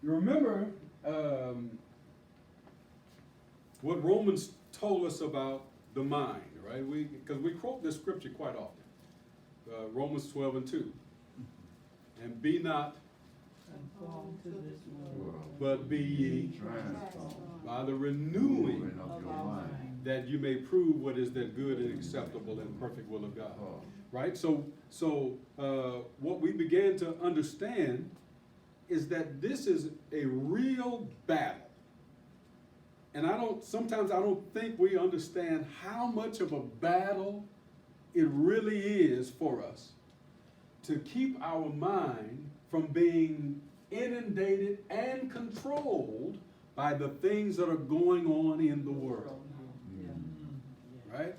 You remember what Romans told us about the mind, right? Because we quote this scripture quite often. Romans 12:2. And be not, Conform to this world. but be ye Transformed by the renewing of your mind. that you may prove what is that good and acceptable and perfect will of God. Right? So what we began to understand is that this is a real battle. And sometimes I don't think we understand how much of a battle it really is for us to keep our mind from being inundated and controlled by the things that are going on in the world. Right?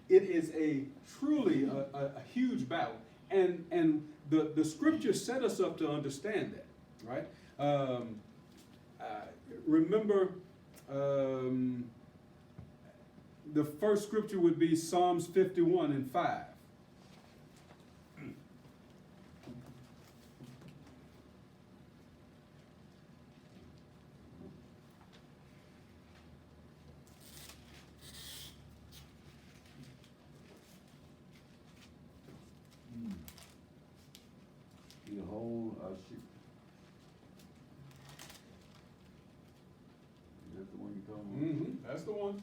It is truly a huge battle. And the scripture set us up to understand that. Right? Remember, the first scripture would be Psalms 51:5. Behold, I shoot. Is that the one you're talking about? That's the one.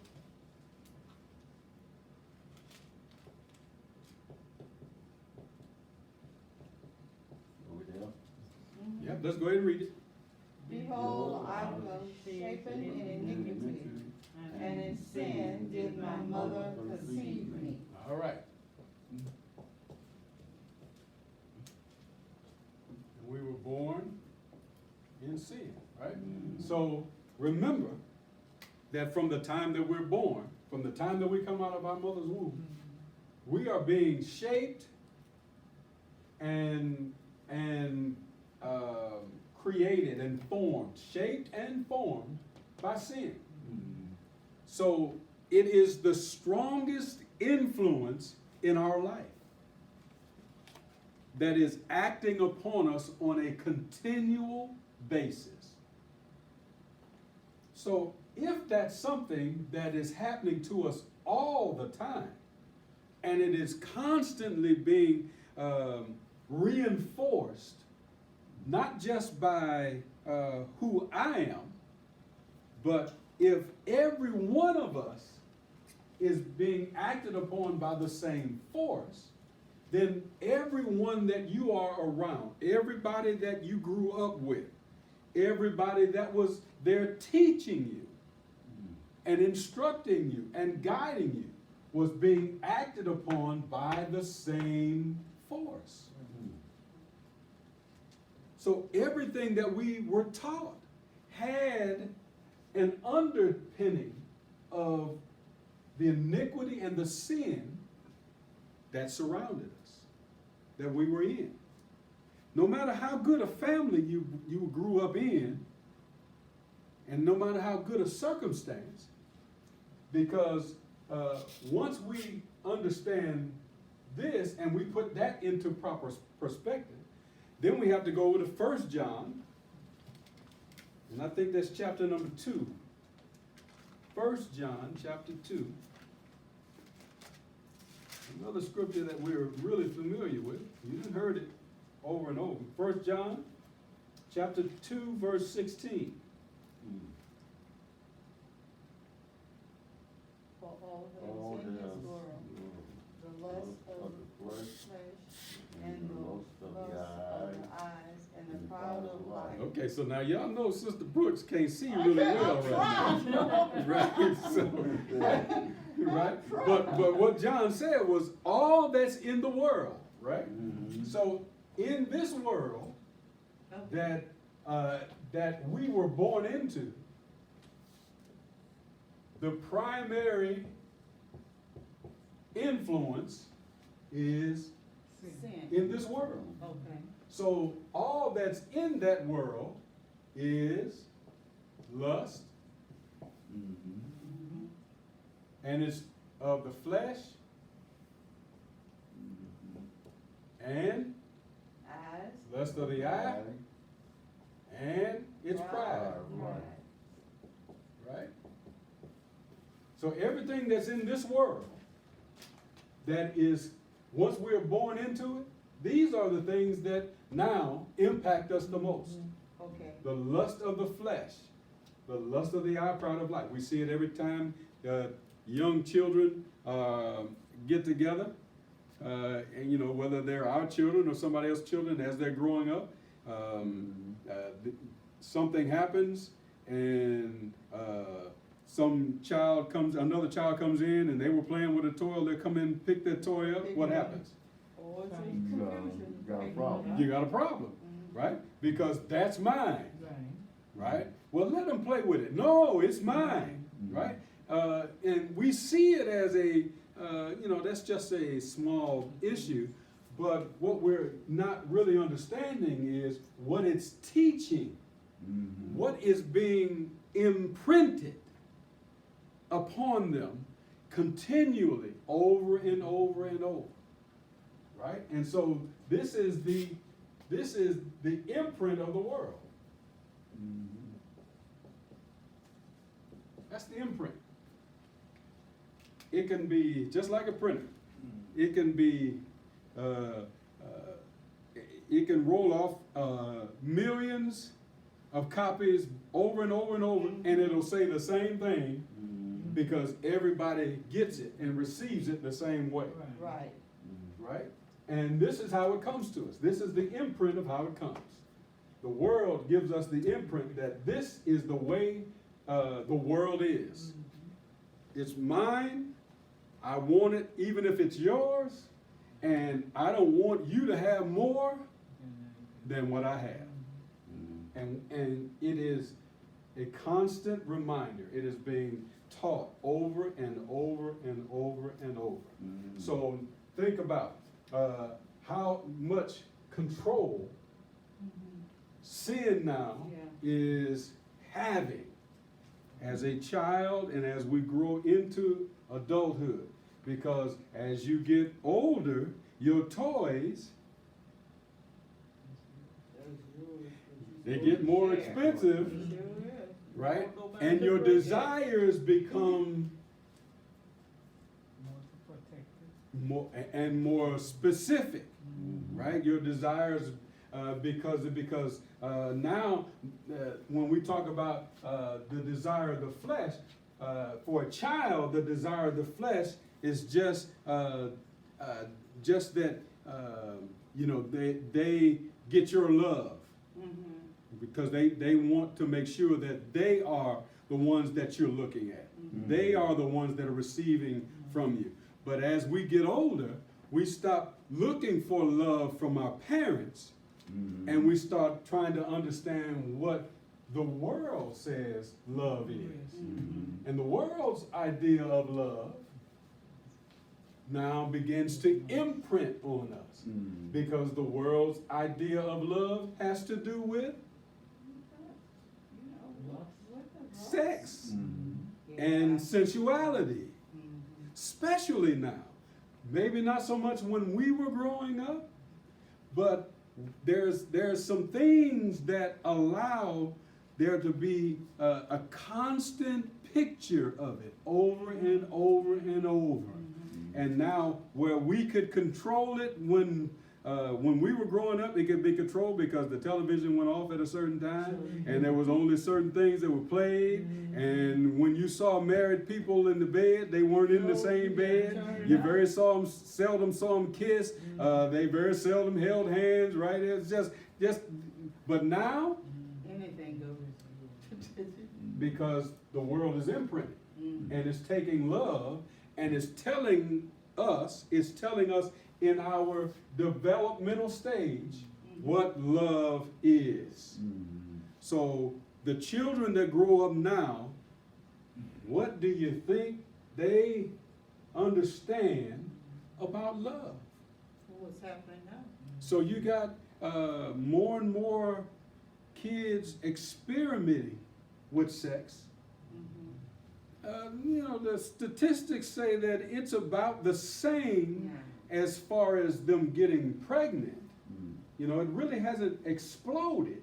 Over there? Yep, let's go ahead and read it. Behold, I was shapen in iniquity, and in sin did my mother conceive me. All right. We were born in sin, right? So remember that from the time that we're born, from the time that we come out of our mother's womb, we are being shaped and created and formed, shaped and formed by sin. So it is the strongest influence in our life that is acting upon us on a continual basis. So if that's something that is happening to us all the time, and it is constantly being reinforced, not just by who I am, but if every one of us is being acted upon by the same force, then everyone that you are around, everybody that you grew up with, everybody that was there teaching you and instructing you and guiding you was being acted upon by the same force. So everything that we were taught had an underpinning of the iniquity and the sin that surrounded us, that we were in. No matter how good a family you grew up in, and no matter how good a circumstance, because once we understand this and we put that into proper perspective, then we have to go over to 1 John, and I think that's chapter number 2. 1 John chapter 2. Another scripture that we're really familiar with. You've heard it over and over. 1 John chapter 2, verse 16. For all that is in this world, the lust of the flesh, and the lust of the eyes, and the pride of life. Okay, so now y'all know Sister Brooks can't see really well right now. Right? So, right? But what John said was all that's in the world, right? So in this world that we were born into, the primary influence is Sin. in this world. Okay. So all that's in that world is lust, and it's of the flesh and Eyes. lust of the eye and it's pride. Right? So everything that's in this world that is, once we're born into it, these are the things that now impact us the most. Okay. The lust of the flesh, the lust of the eye, pride of life. We see it every time young children get together, and you know, whether they're our children or somebody else's children as they're growing up, something happens and another child comes in and they were playing with a toy, they come in and pick that toy up, what happens? Or it's You got a problem. You got a problem, right? Because that's mine, right? Well, let them play with it. No, it's mine, right? And we see it as a, that's just a small issue, but what we're not really understanding is what it's teaching, what is being imprinted upon them continually over and over and over, right? And so this is the imprint of the world. That's the imprint. It can be just like a printer. It can be, it can roll off millions of copies over and over and over, and it'll say the same thing because everybody gets it and receives it the same way. Right. Right? And this is how it comes to us. This is the imprint of how it comes. The world gives us the imprint that this is the way the world is. It's mine. I want it even if it's yours. And I don't want you to have more than what I have. And it is a constant reminder. It is being taught over and over and over and over. So think about how much control sin now is having as a child and as we grow into adulthood. Because as you get older, your toys, they get more expensive, right? And your desires become more and more specific, right? Your desires, because now when we talk about the desire of the flesh, for a child, the desire of the flesh is just that they get your love. Because they want to make sure that they are the ones that you're looking at. They are the ones that are receiving from you. But as we get older, we stop looking for love from our parents, and we start trying to understand what the world says love is. And the world's idea of love now begins to imprint on us, because the world's idea of love has to do with sex and sensuality, especially now. Maybe not so much when we were growing up, but there's some things that allow there to be a constant picture of it over and over and over. And now where we could control it when we were growing up, it could be controlled because the television went off at a certain time, and there was only certain things that were played. And when you saw married people in the bed, they weren't in the same bed. You very seldom saw them kiss. They very seldom held hands, right? It's just. But now, Anything goes. because the world is imprinted, and it's taking love, and it's telling us in our developmental stage what love is. So the children that grow up now, what do you think they understand about love? What's happening now? So you got more and more kids experimenting with sex. The statistics say that it's about the same as far as them getting pregnant. It really hasn't exploded.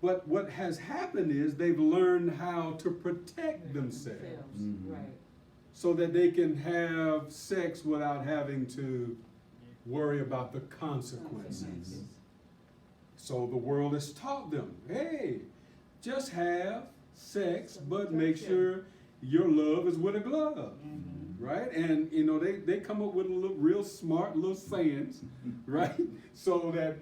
But what has happened is they've learned how to protect themselves Mhm. Right. so that they can have sex without having to worry about the consequences. So the world has taught them, hey, just have sex, but make sure your love is with a glove, right? And you know, they come up with a little real smart little sayings, right? So that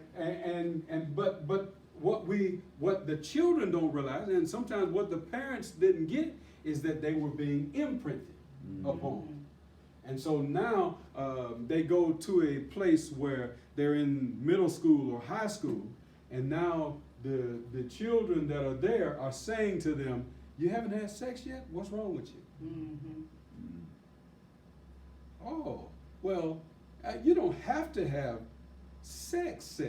but what the children don't realize, and sometimes what the parents didn't get, is that they were being imprinted upon. And so now they go to a place where they're in middle school or high school, and now the children that are there are saying to them, "You haven't had sex yet? What's wrong with you?" Oh, well, you don't have to have sex,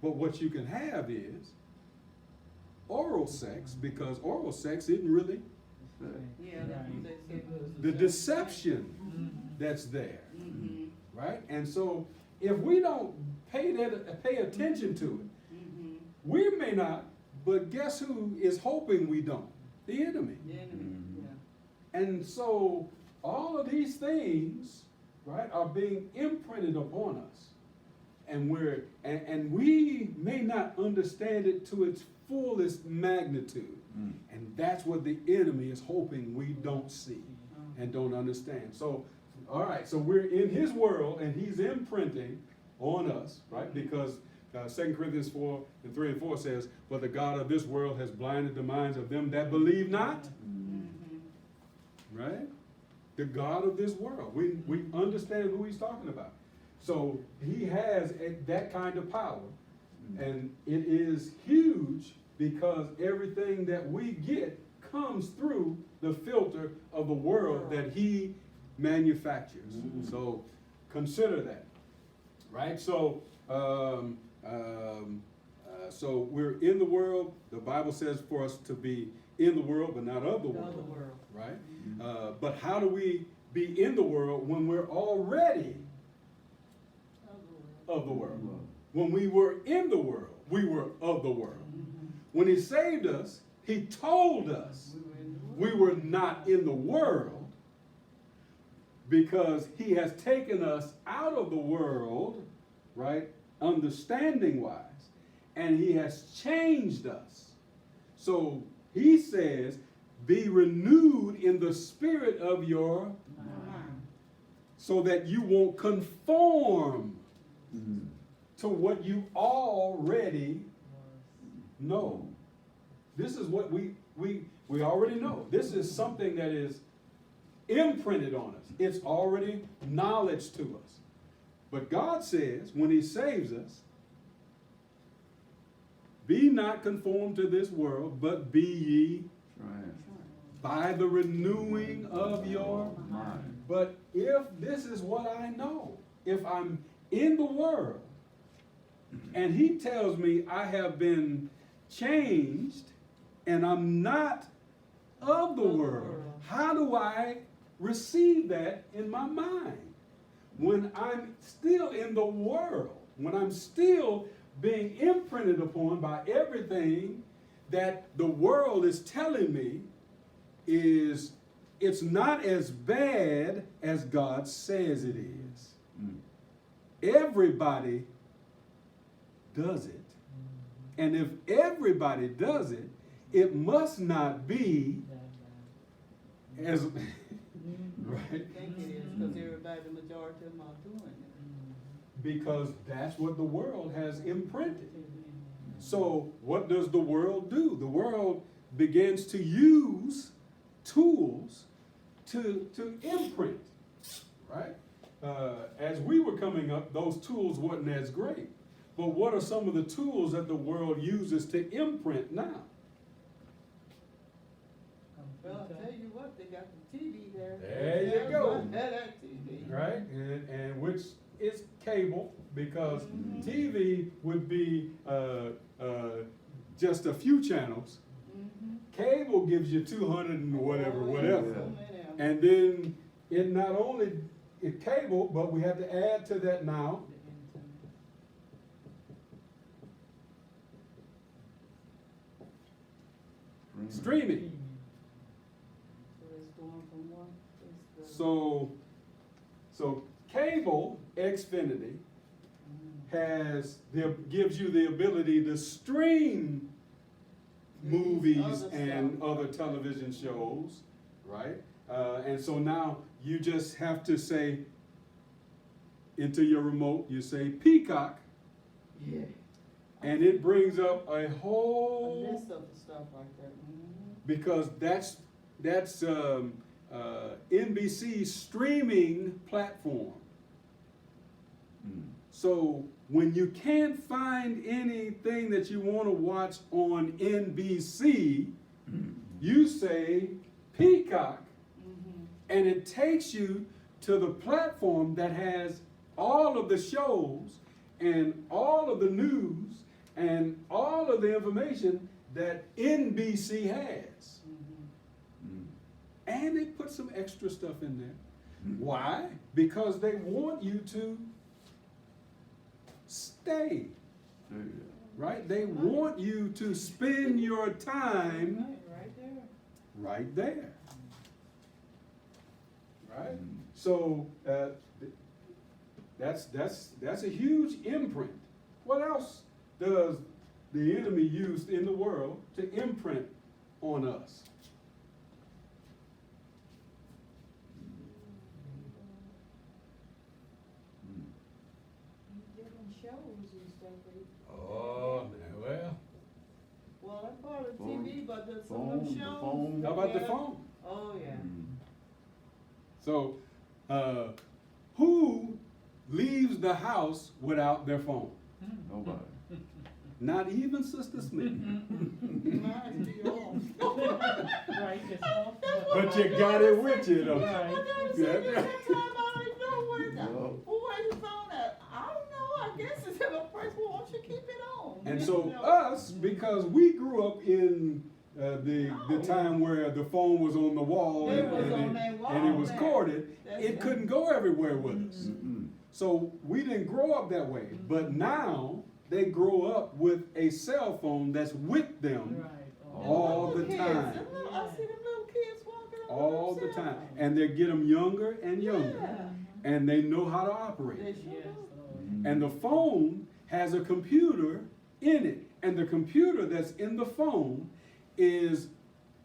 but what you can have is oral sex, because oral sex isn't really Yeah, that's what they said. the deception that's there, right? And so if we don't pay attention to it, we may not, but guess who is hoping we don't? The enemy. The enemy, yeah. And so all of these things, right, are being imprinted upon us. And we may not understand it to its fullest magnitude. And that's what the enemy is hoping we don't see and don't understand. So, all right, so we're in his world and he's imprinting on us, right? Because 2 Corinthians 4:3-4 says, "But the God of this world has blinded the minds of them that believe not." Right? The God of this world. We understand who he's talking about. So he has that kind of power. And it is huge because everything that we get comes through the filter of the world that he manufactures. So consider that. Right? So so we're in the world. The Bible says for us to be in the world, but not of the world. Right? But how do we be in the world when we're already of the world? When we were in the world, we were of the world. When he saved us, he told us we were not in the world because he has taken us out of the world, right, understanding wise, and he has changed us. So he says, be renewed in the spirit of your mind, so that you won't conform to what you already know. This is what we already know. This is something that is imprinted on us. It's already knowledge to us. But God says, when he saves us, be not conformed to this world, but be ye by the renewing of your mind. But if this is what I know, if I'm in the world, and he tells me I have been changed, and I'm not of the world, how do I receive that in my mind? When I'm still in the world, when I'm still being imprinted upon by everything that the world is telling me is it's not as bad as God says it is. Everybody does it. And if everybody does it, it must not be as right? I think it is, because everybody, the majority of them are doing it. Because that's what the world has imprinted. So what does the world do? The world begins to use tools to imprint, right? As we were coming up, those tools weren't as great. But what are some of the tools that the world uses to imprint now? Well, I'll tell you what, they got the TV there. There you go. That TV. Right? And which is cable, because TV would be just a few channels. Cable gives you 200 and whatever. So many of them. And then it not only is cable, but we have to add to that now Streaming. So it's going from one, it's the. So cable Xfinity gives you the ability to stream movies Other and stuff. other television shows, right? And so now you just have to say into your remote, you say Peacock, Yeah. and it brings up a A whole, list of the stuff like that. because that's NBC's streaming platform. So when you can't find anything that you want to watch on NBC, you say Peacock, and it takes you to the platform that has all of the shows and all of the news and all of the information that NBC has. And they put some extra stuff in there. Why? Because they want you to stay, right? They want you to spend your time Right there. right there. Right? So that's a huge imprint. What else does the enemy use in the world to imprint on us? Different shows and stuff. Oh, well. Well, that's part of Phone- TV, but there's some phone, of the them shows. phone. How about the Yeah. phone? Oh, yeah. So, who leaves the house without their phone? Nobody. Not even Sister Smith. Mine's be on. Right, it's off. But you got it with you, though. Right. Sometimes I don't know where Yeah. where's the phone at? I don't know. I guess it's in a place. Well, why don't you keep it on? And You so know? us, because we grew up in the time where the phone was on the wall It and, was and on it, that wall and it was there. corded, That's it it. couldn't go everywhere with us. Mm-mm. So we didn't grow up that way. But now they grow up with a cell phone that's with them Right. Them all little the kids, time. them little- I see them little kids walking around. all with the them cell time. phones. And they get them younger and younger. Yeah. And they know how to operate. They sure Yes, do. Lord. And the phone has a computer in it. And the computer that's in the phone is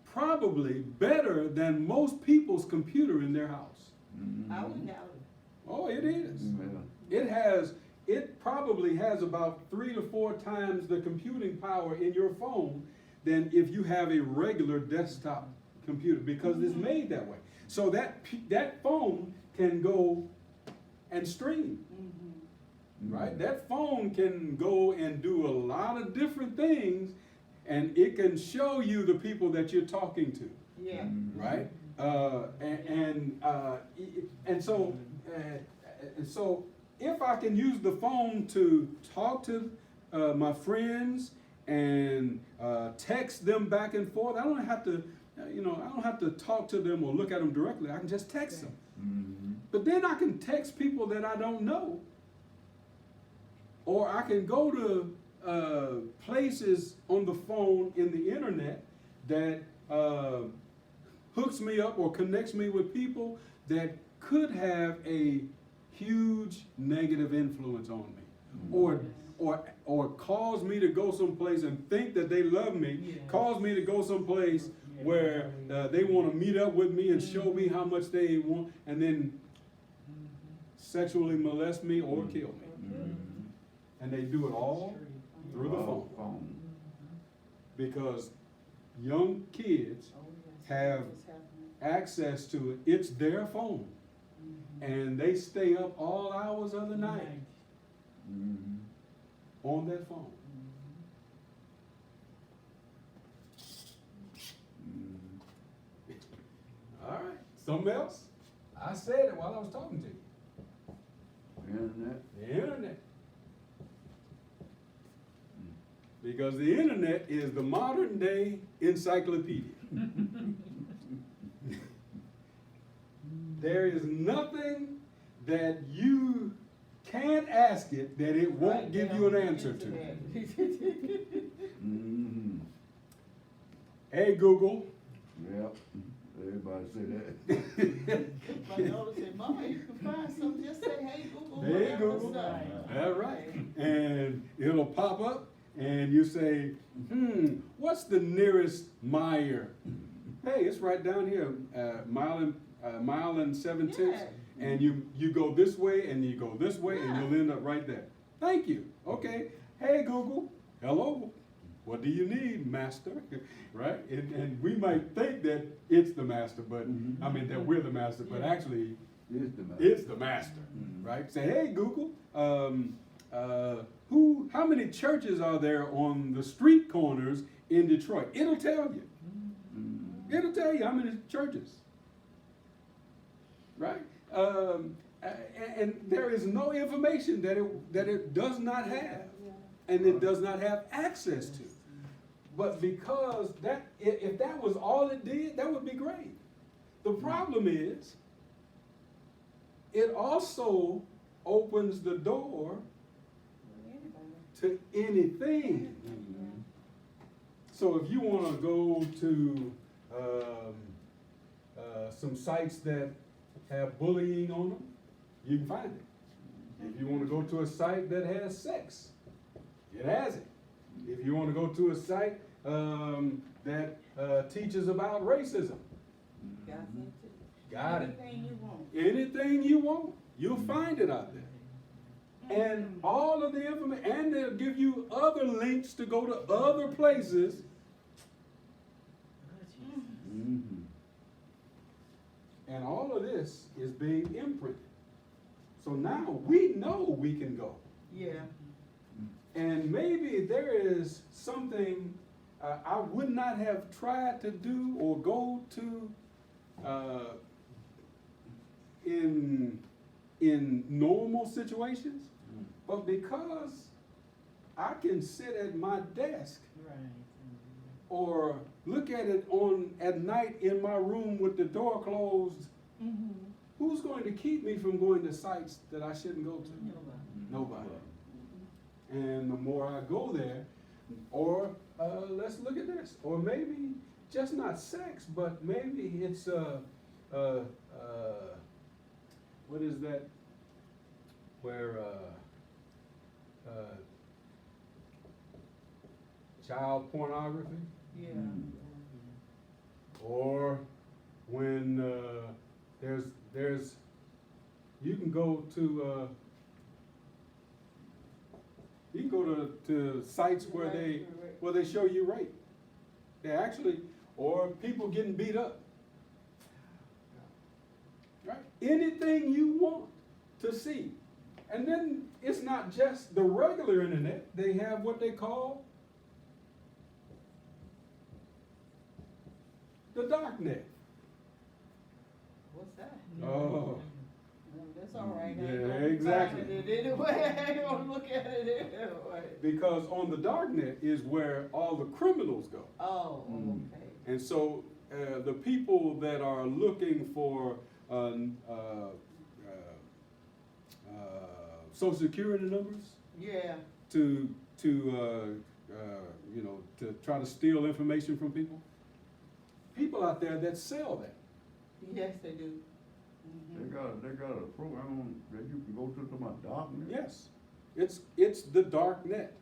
probably better than most people's computer in their house. I wouldn't doubt it. Oh, it is. Yeah. It probably has about 3 to 4 times the computing power in your phone than if you have a regular desktop computer, because it's made that way. So that phone can go and stream. Right? That phone can go and do a lot of different things, and it can show you the people that you're talking to, Yeah. right? And so if I can use the phone to talk to my friends and text them back and forth, I don't have to, I don't have to talk to them or look at them directly. I can just text them. But then I can text people that I don't know. Or I can go to places on the phone in the internet that hooks me up or connects me with people that could have a huge negative influence on me. Or cause me to go someplace and think that they love me, Yes. cause me to go someplace where they want to meet up with me and show me how much they want, and then sexually molest me or kill me. And they do it all through the phone. Because young kids Oh, yes. have It's happening. access to it. It's their phone. And they stay up all hours of the night on that phone. All right. Something else? I said it while I was talking to you. Internet. The internet. Because the internet is the modern day encyclopedia. There is nothing that you can't ask it that it won't Right give there you an on the answer to. internet. Hey, Google. Yep, everybody say that. My daughter said, Mama, you can find something, just say, hey, Google, Hey, whatever Google. stuff. All right. And it'll pop up and you say, what's the nearest Meyer? Hey, it's right down here, mile and 7/10. Yeah. And you go this way and you go this way and you'll end up right there. Thank you. Okay. Hey, Google. Hello. What do you need, master? Right? And we might think that it's the master, but I mean that we're the master, but actually It's the man. it's the master, right? Say, hey, Google, how many churches are there on the street corners in Detroit? It'll tell you. It'll tell you how many churches, right? And there is no information that it does not have, and it does not have access to. But because if that was all it did, that would be great. The problem is, it also opens the door to anything. So if you want to go to some sites that have bullying on them, you can find it. If you want to go to a site that has sex, it has it. If you want to go to a site that teaches about racism, got it. Anything you want. Anything you want, you'll find it out there. And all of the information, and they'll give you other links to go to other places. And all of this is being imprinted. So now we know we can go. Yeah. And maybe there is something I would not have tried to do or go to in normal situations, but because I can sit at my desk Right. or look at it at night in my room with the door closed, who's going to keep me from going to sites that I shouldn't go to? Nobody. And the more I go there, or let's look at this, or maybe just not sex, but maybe it's what is that? Where child pornography, Yeah. or when there's you can go to sites where they show you rape. They actually, or people getting beat up. Right? Anything you want to see. And then it's not just the regular internet. They have what they call the dark net. What's that? Oh. That's all right. I Yeah, ain't gonna be exactly. finding it anyway. I ain't gonna look at it anyway. Because on the dark net is where all the criminals go. Oh, okay. And so the people that are looking for Social Security numbers Yeah. to try to steal information from people out there that sell that. Yes, they do. They got a program that you can go to my document. Yes, it's the dark net.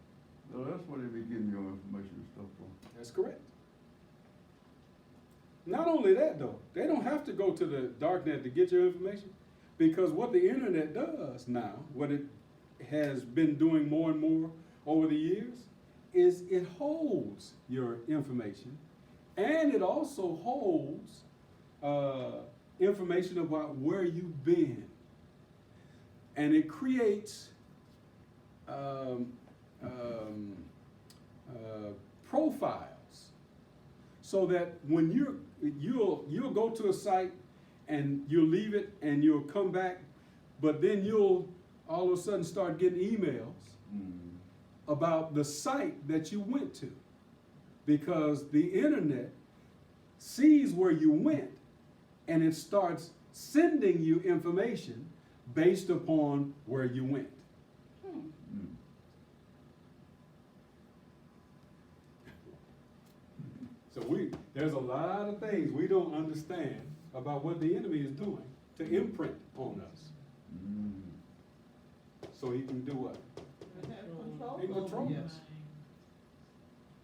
So that's where they be getting your information and stuff from. That's correct. Not only that though, they don't have to go to the dark net to get your information, because what the internet does now, what it has been doing more and more over the years, is it holds your information, and it also holds information about where you've been, and it creates profiles, so that when you'll go to a site and you'll leave it and you'll come back, but then you'll all of a sudden start getting emails about the site that you went to, because the internet sees where you went and it starts sending you information based upon where you went. So there's a lot of things we don't understand about what the enemy is doing to imprint on us. Mm. So he can do what? Control He control over us.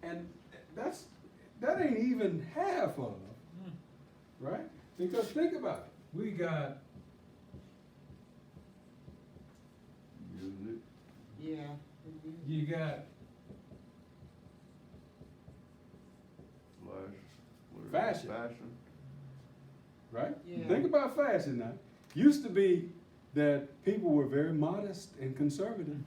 And that ain't even half of, right? Because think about it. We got Music. Yeah. you got Fashion. Fashion. right? Yeah. Think about fashion now. Used to be that people were very modest and conservative.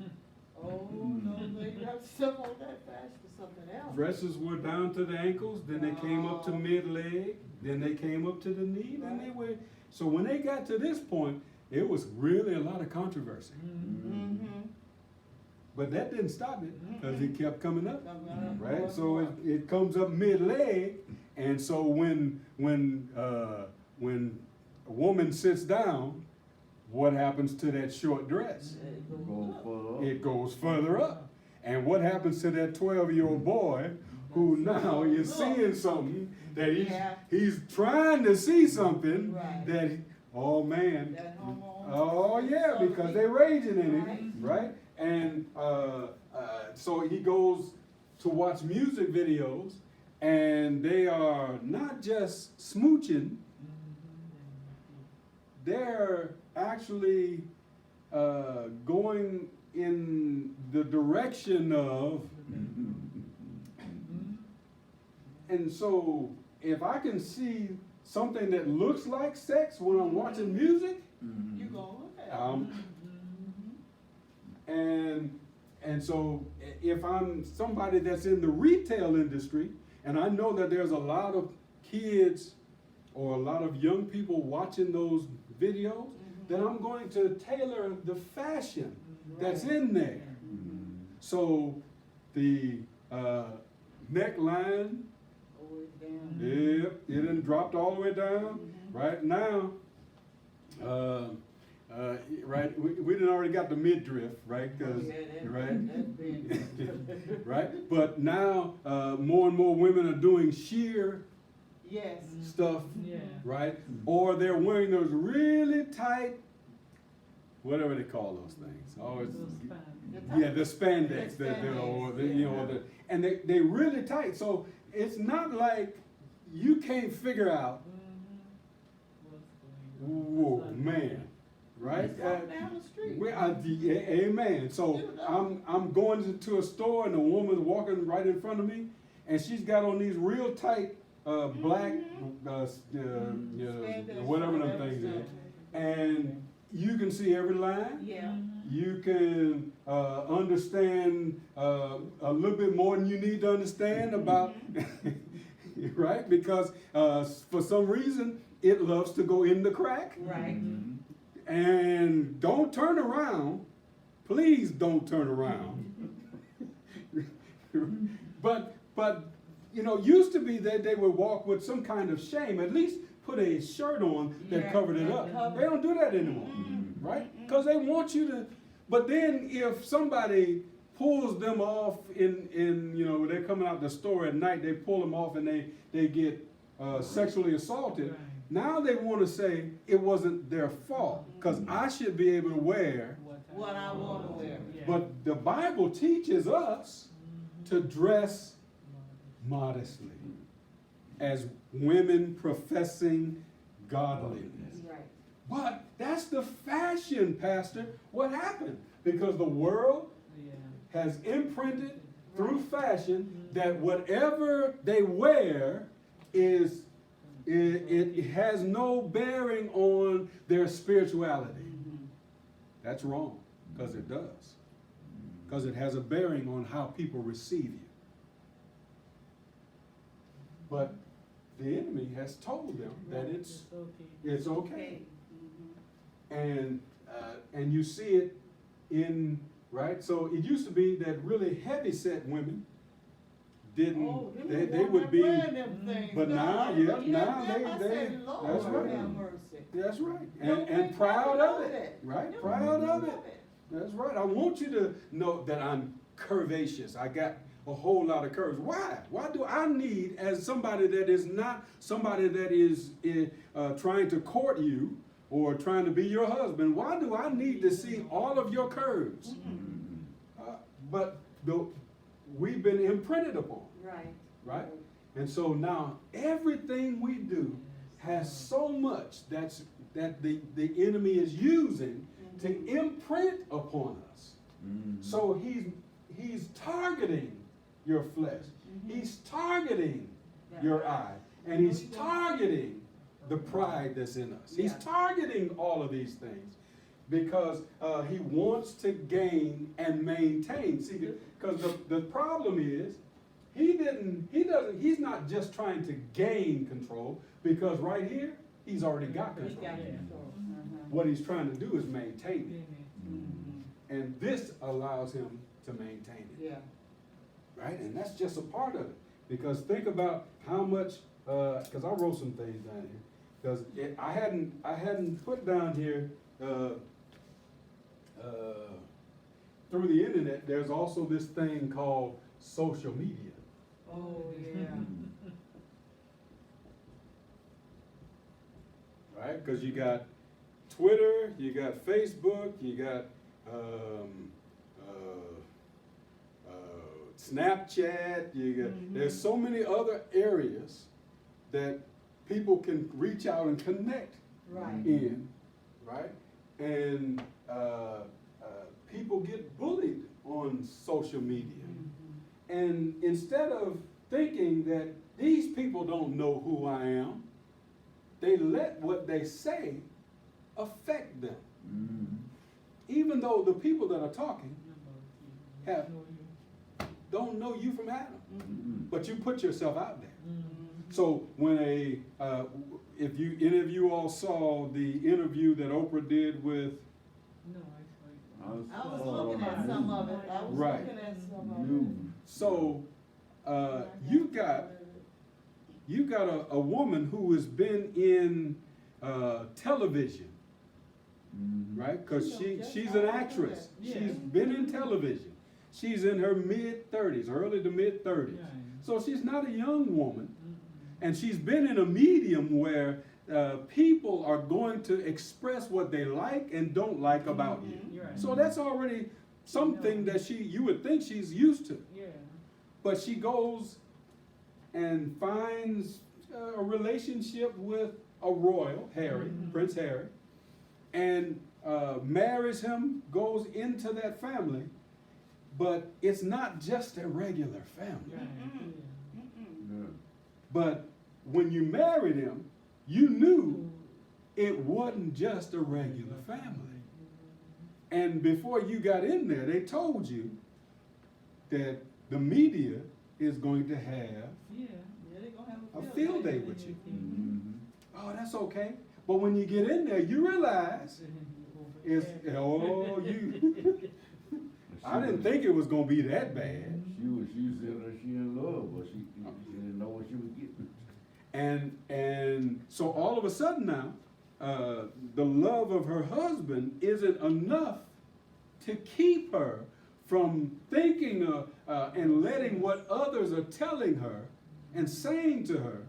Oh, no, they got some on that fashion for something else. Dresses were down to the ankles, then they came up to Oh. mid-leg, then they came up to the knee, then they were, so when they got to this point, it was really a lot of controversy. Mm-hmm. But that didn't stop it, because it kept coming up, More right? and So more. it comes up mid-leg, and so when a woman sits down, what happens to that short dress? It Go goes up. further up. It goes further up. And what happens to that 12-year-old boy who now is seeing something that he's trying to see something Right. that, oh man, That hormone. oh yeah, because they're raging in it, right? And so he goes to watch music videos, and they are not just smooching, they're actually going in the direction of, and so if I can see something that looks like sex when I'm watching music, You gonna look at it. and so if I'm somebody that's in the retail industry, and I know that there's a lot of kids or a lot of young people watching those videos, then I'm going to tailor the fashion that's in there. So the neckline, Always down. yep, it done dropped all the way down. Right now, right, we done already got the midriff, right? 'Cause, right? That's been. Right? But now, more and more women are doing sheer Yes. stuff, Yeah. right? Or they're wearing those really tight, whatever they call those things. Oh, it's, Those fine. yeah, the spandex, The or spandex, the, you know, yeah. and they really tight. So it's not like you can't figure out, What's going on? whoa, man, right? Just walk down the street. Amen. So You know. I'm going to a store and a woman's walking right in front of me, and she's got on these real tight black, Spandex, whatever them whatever things is, stuff. and you can see every line. Yeah. You can understand a little bit more than you need to understand about, right? Because for some reason it loves to go in the crack. Right. And don't turn around. Please don't turn around. but you know, used to be that they would walk with some kind of shame. At least put a shirt on that Yeah, covered it that up. covered. They don't do that anymore, right? Because they want you to. But then if somebody pulls them off in you know, they're coming out the store at night, they pull them off and they get sexually assaulted. Right. Now they want to say it wasn't their fault because I should be able to wear. What I wanna wear. Yeah. But the Bible teaches us to dress modestly as women professing godliness. Right. But that's the fashion, Pastor. What happened? Because the world Yeah. has imprinted through fashion that whatever they wear is it has no bearing on their spirituality. That's wrong, because it does. Because it has a bearing on how people receive you. But the enemy has told them that it's okay. And you see it in, right? So it used to be that really heavy set women didn't, Oh, they would be, but now, yeah, now they, that's right. That's right. And proud of it, right? Proud of it. That's right. I want you to know that I'm curvaceous. I got a whole lot of courage. Why? Why do I need, as somebody that is not somebody that is trying to court you or trying to be your husband, why do I need to see all of your curves? But we've been imprinted upon, Right. right? And so now everything we do has so much that the enemy is using to imprint upon us. So he's targeting your flesh. He's targeting your eye. And he's targeting the pride that's in us. He's targeting all of these things because he wants to gain and maintain. See, because the problem is he's not just trying to gain control, because right here he's already got control. What he's trying to do is maintain it. And this allows him to maintain it. Yeah. Right? And that's just a part of it. Because think about how much, because I wrote some things down here. Because I hadn't put down here, through the internet, there's also this thing called social media. Oh, yeah. Right? Because you got Twitter, you got Facebook, you got Snapchat, there's so many other areas that people can reach out and connect Right. in, right? And people get bullied on social media. And instead of thinking that these people don't know who I am, they let what they say affect them. Even though the people that are talking don't know you from Adam, but you put yourself out there. So when if any of you all saw the interview that Oprah did with, I was looking at some of it. I was Right. looking at some of it. so you got a woman who has been in television, right? Because she's an actress. She's been in television. She's in her mid-30s, early to mid-30s. So she's not a young woman. And she's been in a medium where people are going to express what they like and don't like about you. So that's already something that you would think she's used to. But she goes and finds a relationship with a royal, Harry, Prince Harry, and marries him, goes into that family, but it's not just a regular family. But when you married him, you knew it wasn't just a regular family. And before you got in there, they told you that the media is going to have a field day with you. Oh, that's okay. But when you get in there, you realize I didn't think it was going to be that bad. She said that she in love, but she didn't know what she was getting. And so all of a sudden now, the love of her husband isn't enough to keep her from thinking and letting what others are telling her and saying to her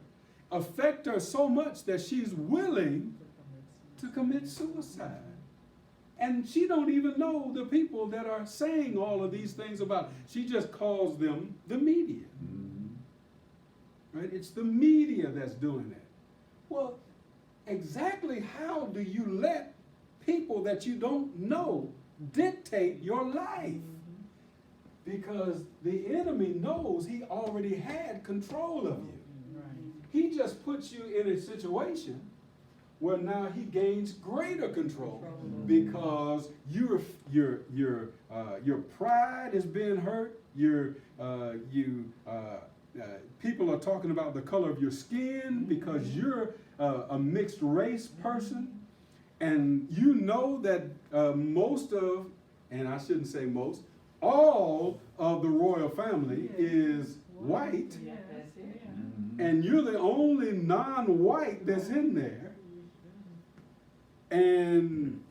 affect her so much that she's willing to commit suicide. And she don't even know the people that are saying all of these things about her. She just calls them the media. Right? It's the media that's doing that. Well, exactly how do you let people that you don't know dictate your life? Because the enemy knows he already had control of you. He just puts you in a situation where now he gains greater control because your pride is being hurt. People are talking about the color of your skin because you're a mixed race person, and you know that most of, and I shouldn't say most, all of the royal family is white, and you're the only non-white that's in there. And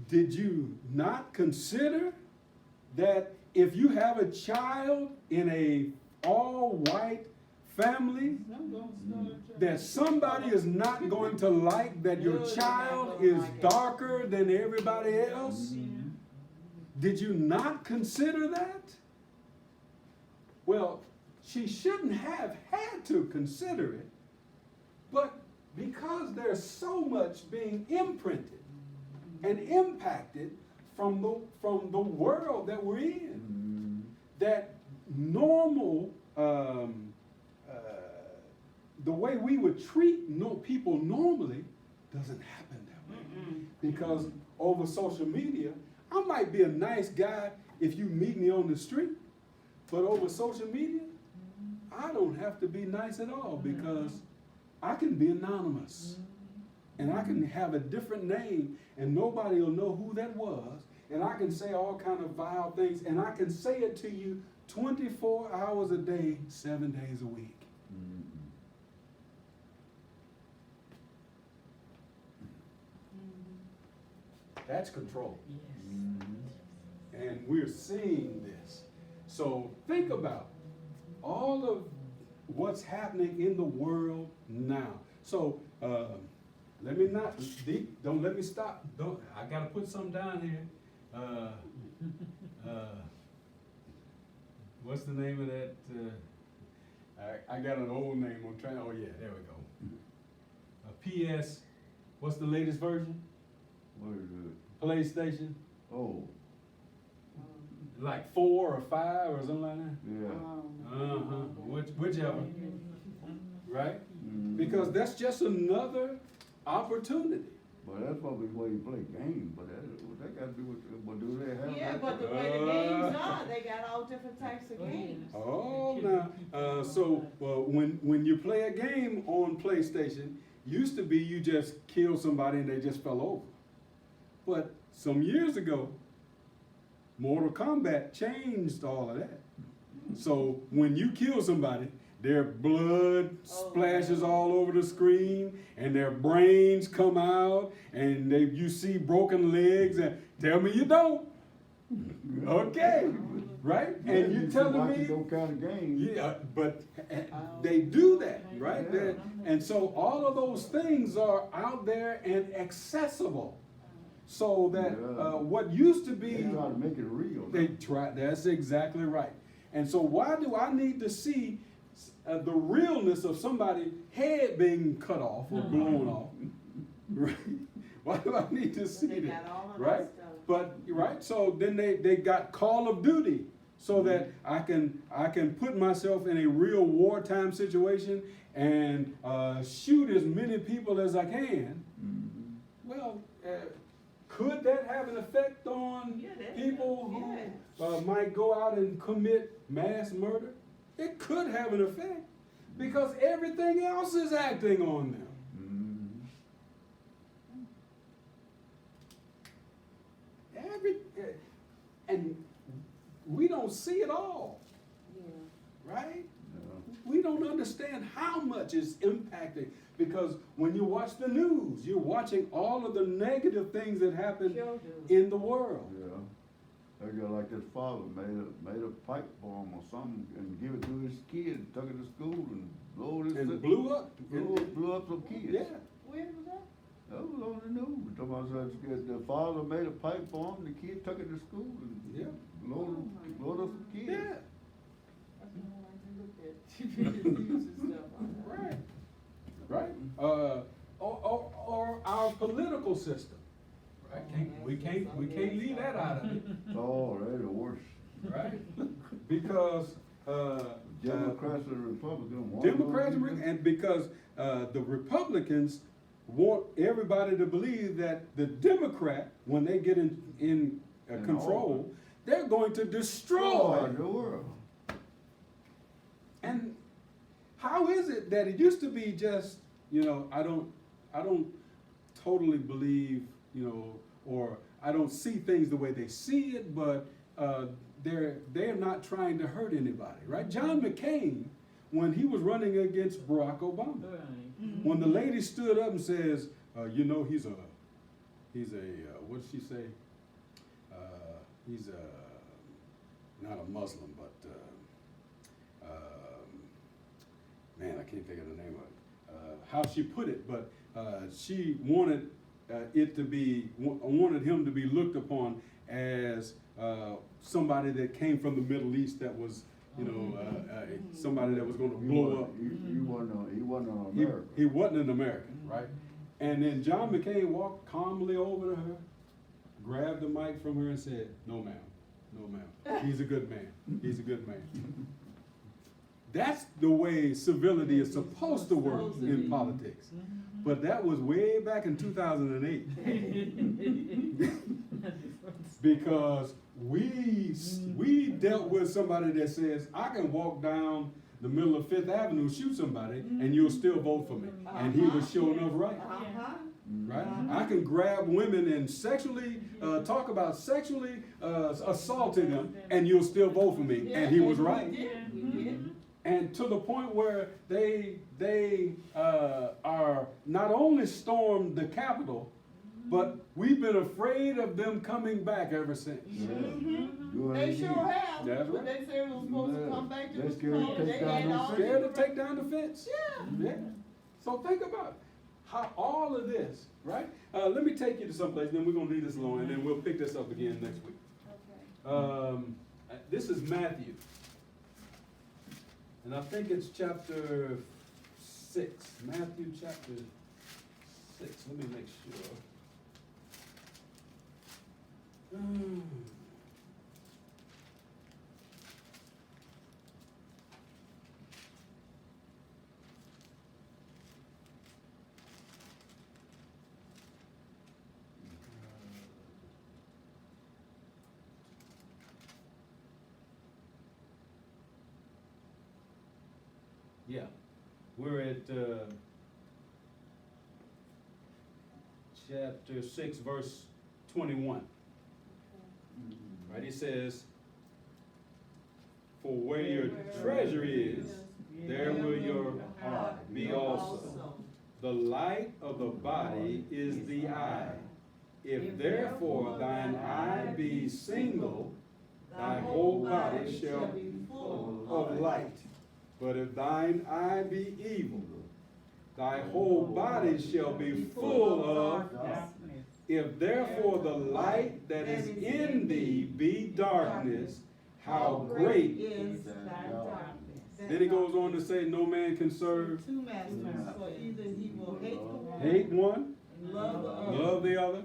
did you not consider that if you have a child in a all-white family, that somebody is not going to like that your child is darker than everybody else? Did you not consider that? Well, she shouldn't have had to consider it, but because there's so much being imprinted and impacted from the world that we're in, that normal, the way we would treat people normally doesn't happen that way. Because over social media, I might be a nice guy if you meet me on the street, but over social media, I don't have to be nice at all because I can be anonymous. And I can have a different name and nobody will know who that was. And I can say all kind of vile things and I can say it to you 24 hours a day, 7 days a week. That's control. And we're seeing this. So think about all of what's happening in the world now. So let me not, don't let me stop. I gotta put something down here. What's the name of that? I got an old name on trying. Oh yeah, there we go. PS. What's the latest version? What is it? PlayStation. Oh, Like 4 or 5 or something like that. yeah. Whichever. Right? Mhm. Because that's just another opportunity. But that's probably where you play games, but that got to do with, but do they have? Yeah, that? but the way the games are, they got all different types of games. Oh, now, so when you play a game on PlayStation, used to be you just kill somebody and they just fell over. But some years ago, Mortal Kombat changed all of that. So when you kill somebody, their blood splashes all over the screen and their brains come out and you see broken legs and tell me you don't. Okay, right? Yeah, And you telling watching me, those kind of games. yeah, but they do that, right? Yeah. And so all of those things are out there and accessible. So that what used to be, They try to make it real. they try, that's exactly right. And so why do I need to see the realness of somebody's head being cut off or blown off? Right? Why do I need to see They that? got all of Right? that stuff. But, right, so then they got Call of Duty so that I can put myself in a real wartime situation and shoot as many people as I can. Well, could that have an effect on Yeah, that- people yeah. who might go out and commit mass murder? It could have an effect because everything else is acting on them. And we don't see it all, Yeah. right? We don't understand how much it's impacting because when you watch the news, you're watching all of the negative things that happen Sure do. in the world. Yeah. They got like this father made a pipe bomb or something and give it to his kid, took it to school and And blew up. blew up some kids. Yeah. Where was that? That was on the news. The father made a pipe bomb, the kid took it to school and Yeah. loaded up some kids. Yeah. That's the one I looked at. News and stuff on that. Right. Right. Or our political system. Right. We can't leave that out of it. Oh, they're the worst. Right. Because Democrats and Republicans. Democrats and because the Republicans want everybody to believe that the Democrat, when they get in control, they're going to destroy. the world. And how is it that it used to be just, I don't totally believe, or I don't see things the way they see it, but they're not trying to hurt anybody, right? John McCain, when he was running against Barack Obama, when the lady stood up and says, he's a what did she say? He's a not a Muslim, but, man, I can't think of the name of it, how she put it, but she wanted wanted him to be looked upon as somebody that came from the Middle East that was, somebody that was going to blow up. He wasn't an American. He wasn't an American, right? And then John McCain walked calmly over to her, grabbed the mic from her and said, "No, ma'am. No, ma'am. He's a good man. He's a good man." That's the way civility is supposed to work in politics. But that was way back in 2008. Because we dealt with somebody that says, I can walk down the middle of Fifth Avenue, shoot somebody, and you'll still vote for me. And he was sure enough right. Right? I can grab women and sexually, talk about sexually assaulting them, and you'll still vote for me. And he was right. And to the point where they are not only stormed the Capitol, but we've been afraid of them coming back ever since. They sure have. That's But right. they said it was supposed to come back to They're the scared to throne. take They down had them all Scared the- to take down the fence. Yeah. Yeah. So think about it. How all of this, right? Let me take you to someplace, then we're gonna leave this alone, and then we'll pick this up again next week. Okay. This is Matthew. And I think it's chapter 6. Matthew chapter 6. Let me make sure. Yeah, we're at chapter 6, verse 21. Right, it says, "For where your treasure is, there will your heart be also. The light of the body is the eye. If therefore thine eye be single, thy whole body shall be full of light. But if thine eye be evil, thy whole body shall be full of Darkness. If therefore the light that is in thee be darkness, how great." is Thy darkness. Then he goes on to say, no man can serve, two masters, for either he will hate the one, hate one, and love the other, love the other,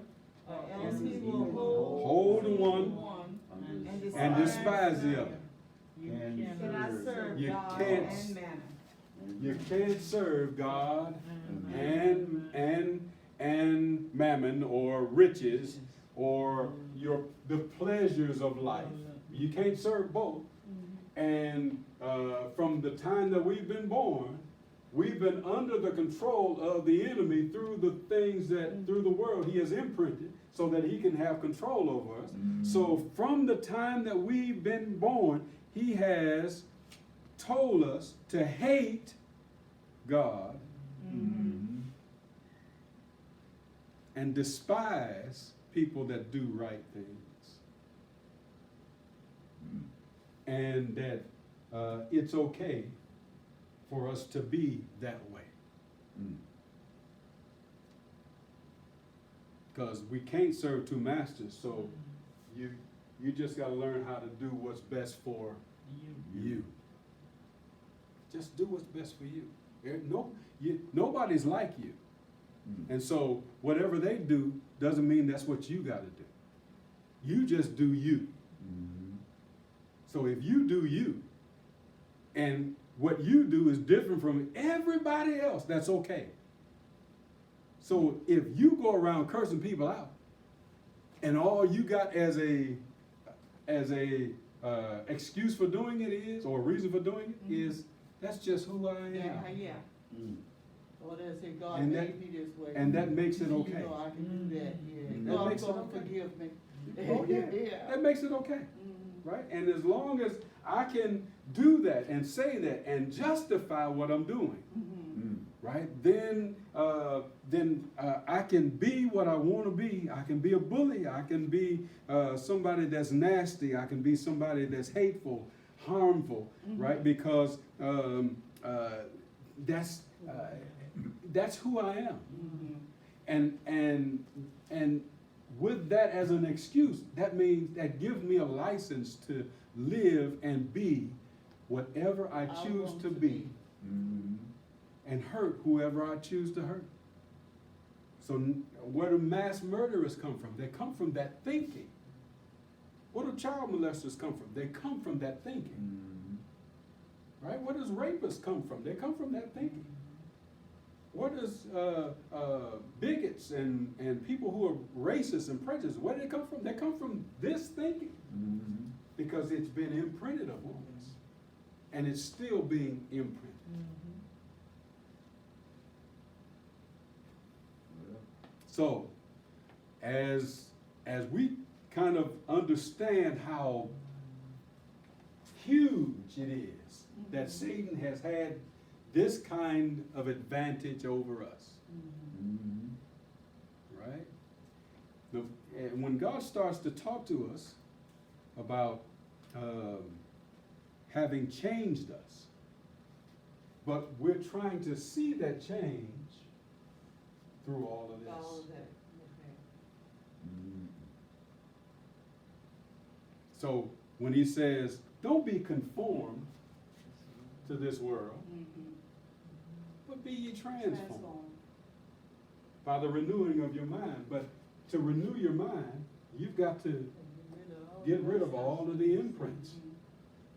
or else he will hold the the one, one and and despise the other. You And cannot serve You God can't- and mammon. You can't serve God and mammon or riches or the pleasures of life. You can't serve both. And from the time that we've been born, we've been under the control of the enemy through the things that, through the world, he has imprinted so that he can have control over us. So from the time that we've been born, he has told us to hate God and despise people that do right things. And that it's okay for us to be that way. Because we can't serve two masters, so you just got to learn how to do what's best for you. Just do what's best for you. Nobody's like you. And so whatever they do doesn't mean that's what you got to do. You just do you. So if you do you, and what you do is different from everybody else, that's okay. So if you go around cursing people out, and all you got as a excuse for doing it is, or reason for doing it is, that's just who I am. Yeah. Or they say, God And made me this way. And that makes it okay. You know, I can do that, yeah. That God's makes it gonna okay. forgive me. Oh, yeah. Yeah. That makes it okay. Right? And as long as I can do that and say that and justify what I'm doing, right? Then I can be what I want to be. I can be a bully. I can be somebody that's nasty. I can be somebody that's hateful, harmful, right? Because that's who I am. And with that as an excuse, that means that gives me a license to live and be whatever I choose to be and hurt whoever I choose to hurt. So where do mass murderers come from? They come from that thinking. Where do child molesters come from? They come from that thinking. Right? Where does rapists come from? They come from that thinking. Where does bigots and people who are racist and prejudiced, where do they come from? They come from this thinking. Because it's been imprinted upon us. And it's still being imprinted. So, as we kind of understand how huge it is that Satan has had this kind of advantage over us, right? And when God starts to talk to us about having changed us, but we're trying to see that change through all of this. All of that, So when he says, don't be conformed to this world, but be ye transformed by the renewing of your mind. But to renew your mind, you've got to get rid of all of the imprints.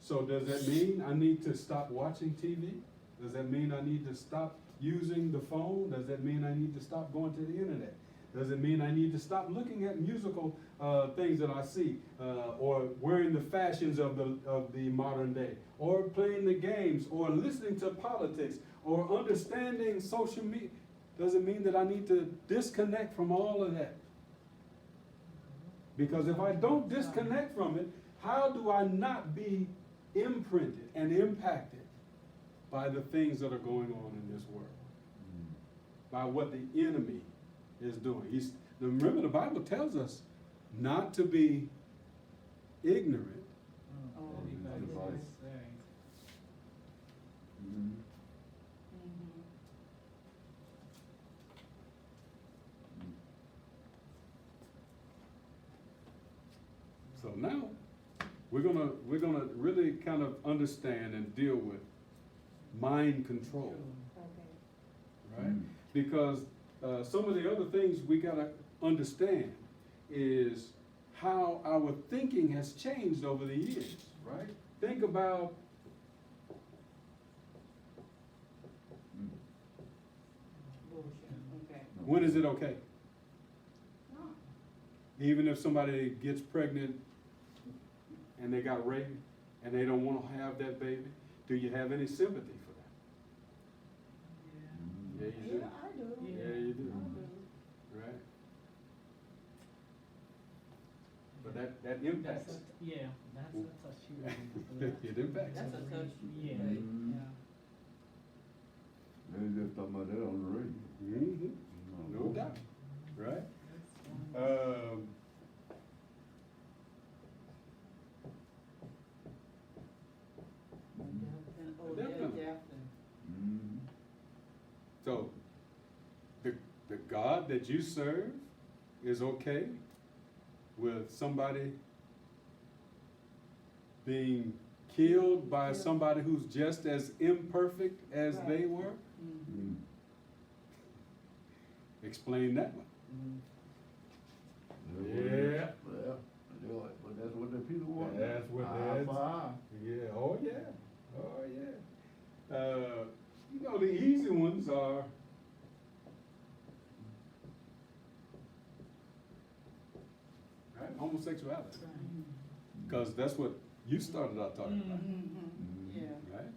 So does that mean I need to stop watching TV? Does that mean I need to stop using the phone? Does that mean I need to stop going to the internet? Does it mean I need to stop looking at musical things that I see, or wearing the fashions of the modern day, or playing the games, or listening to politics, or understanding social media? Does it mean that I need to disconnect from all of that? Because if I don't disconnect from it, how do I not be imprinted and impacted by the things that are going on in this world? By what the enemy is doing. Remember, the Bible tells us not to be ignorant. So now we're gonna really kind of understand and deal with mind control, right? Because some of the other things we gotta understand is how our thinking has changed over the years, right? Think about when is it okay? Even if somebody gets pregnant and they got raped and they don't want to have that baby, do you have any sympathy for that? Yeah, you do. Yeah, I do. Yeah, you do. Right? But that impacts. Yeah, that's a touchy. It impacts. That's a touch. Yeah, Mhm. yeah. They just talking about that on the radio. Mm-hmm. No doubt, right? So, the God that you serve is okay with somebody being killed by somebody who's just as imperfect as they were? Explain that one. Yeah. Well, but that's what the people want. That's what Eye that's. for eye. Yeah, oh yeah, oh yeah. You know, the easy ones are right, homosexuality, because that's what you started out talking about, Yeah. right?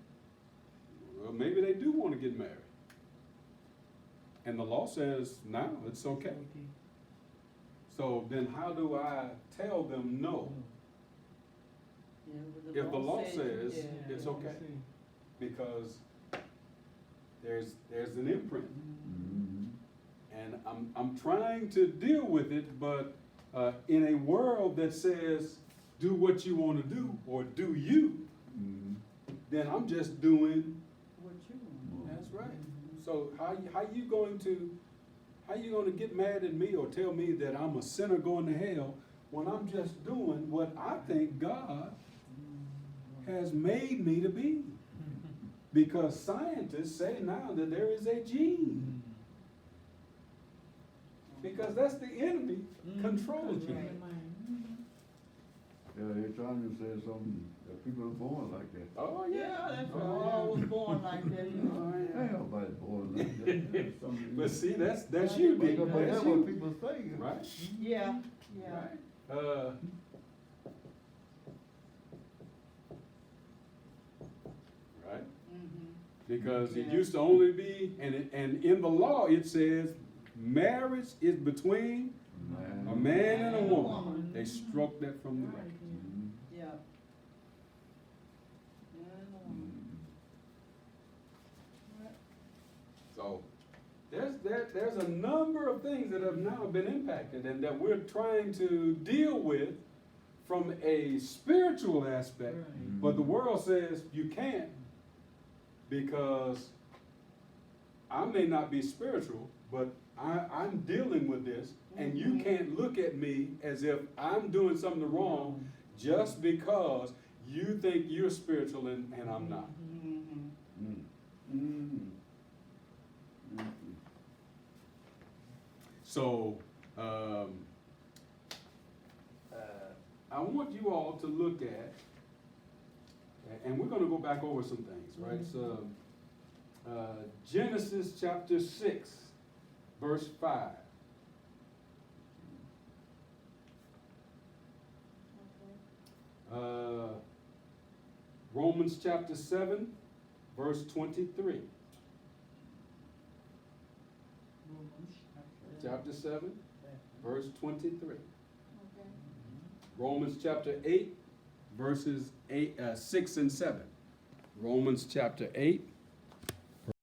Well, maybe they do want to get married, and the law says now it's okay. So then, how do I tell them no? If the law says it's okay, because there there's an imprint. Mhm. And I'm trying to deal with it, but in a world that says, do what you want to do, or do you, Mhm. then I'm just doing, What you want. that's right. So how you going to get mad at me or tell me that I'm a sinner going to hell when I'm just doing what I think God has made me to be? Because scientists say now that there is a gene. Because that's the enemy controlling you. Right. Yeah, they're trying to say something, that people are born like that. Oh, Yeah, yeah. that's right. I was born like that, you know. Oh, Ain't yeah. nobody born like that. There's some- But see, that's you, But Dick. but That's that's what you. people say. Right? Yeah, yeah. Right. Right? Mhm. Because it Yeah. used to only be, and in the law, it says, marriage is between a man and a woman. They struck that from the record. Mhm. Yeah. Yeah, I know. Mhm. So there's a number of things that have now been impacted and that we're trying to deal with from a spiritual aspect. Right. But the world says you can't, because I may not be spiritual, but I'm dealing with this, and you Mhm. can't look at me as if I'm doing something wrong just because you think you're spiritual and I'm not. Mhm. Mhm. Mhm. Mhm. So, I want you all to look at, and we're gonna go back over some things, right? So, Genesis chapter 6, verse 5. Romans chapter 7, verse 23. Chapter 7, verse 23. Okay. Romans chapter 8, verses 6 and 7. Romans chapter 8,